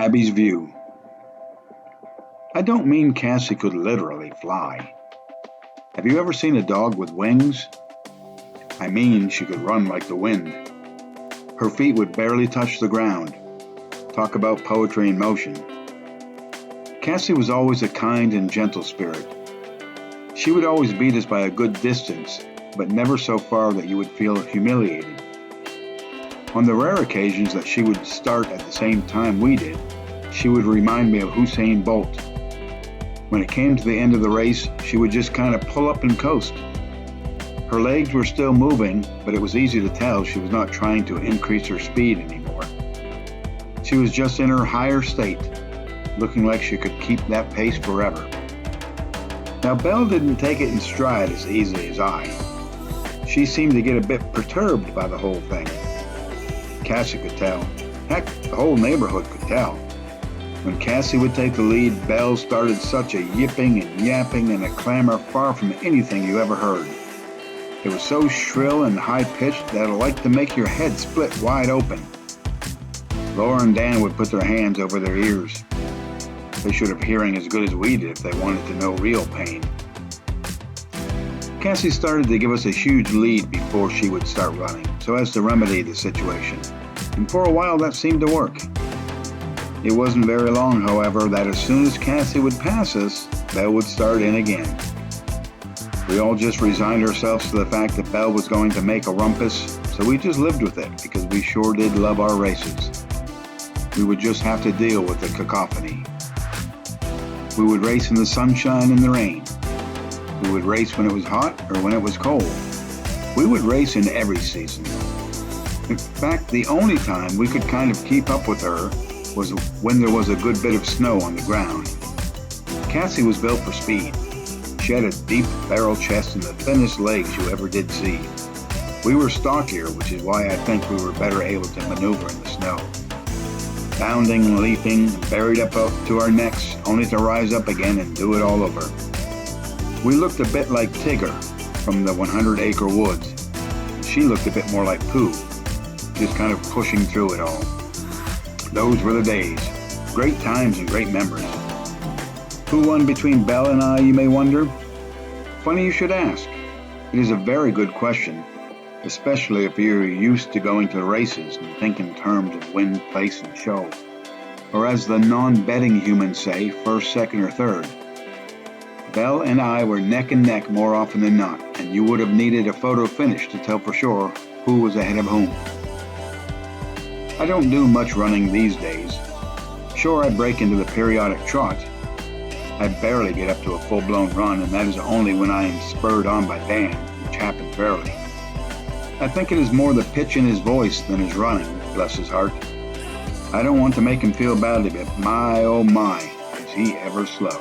Abby's view. I don't mean Cassie could literally fly. Have you ever seen a dog with wings? I mean she could run like the wind. Her feet would barely touch the ground. Talk about poetry in motion. Cassie was always a kind and gentle spirit. She would always beat us by a good distance, but never so far that you would feel humiliated. On the rare occasions that she would start at the same time we did, she would remind me of Usain Bolt. When it came to the end of the race, she would just kind of pull up and coast. Her legs were still moving, but it was easy to tell she was not trying to increase her speed anymore. She was just in her higher state, looking like she could keep that pace forever. Now, Belle didn't take it in stride as easily as I. She seemed to get a bit perturbed by the whole thing. Cassie could tell. Heck, the whole neighborhood could tell. When Cassie would take the lead, Belle started such a yipping and yapping and a clamor far from anything you ever heard. It was so shrill and high-pitched that it liked to make your head split wide open. Laura and Dan would put their hands over their ears. They should have hearing as good as we did if they wanted to know real pain. Cassie started to give us a huge lead before she would start running, so as to remedy the situation, and for a while that seemed to work. It wasn't very long, however, that as soon as Cassie would pass us, Belle would start in again. We all just resigned ourselves to the fact that Belle was going to make a rumpus, so we just lived with it because we sure did love our races. We would just have to deal with the cacophony. We would race in the sunshine and the rain. We would race when it was hot or when it was cold. We would race in every season. In fact, the only time we could kind of keep up with her was when there was a good bit of snow on the ground. Cassie was built for speed. She had a deep barrel chest and the thinnest legs you ever did see. We were stockier, which is why I think we were better able to maneuver in the snow. Bounding, leaping, buried up to our necks, only to rise up again and do it all over. We looked a bit like Tigger from the 100-Acre Woods. She looked a bit more like Pooh, just kind of pushing through it all. Those were the days. Great times and great memories. Who won between Belle and I, you may wonder? Funny you should ask. It is a very good question, especially if you're used to going to races and think in terms of win, place, and show. Or as the non-betting humans say, first, second, or third. Belle and I were neck and neck more often than not, and you would have needed a photo finish to tell for sure who was ahead of whom. I don't do much running these days. Sure, I break into the periodic trot. I barely get up to a full-blown run, and that is only when I am spurred on by Dan, which happens rarely. I think it is more the pitch in his voice than his running, bless his heart. I don't want to make him feel badly, but my oh my, is he ever slow.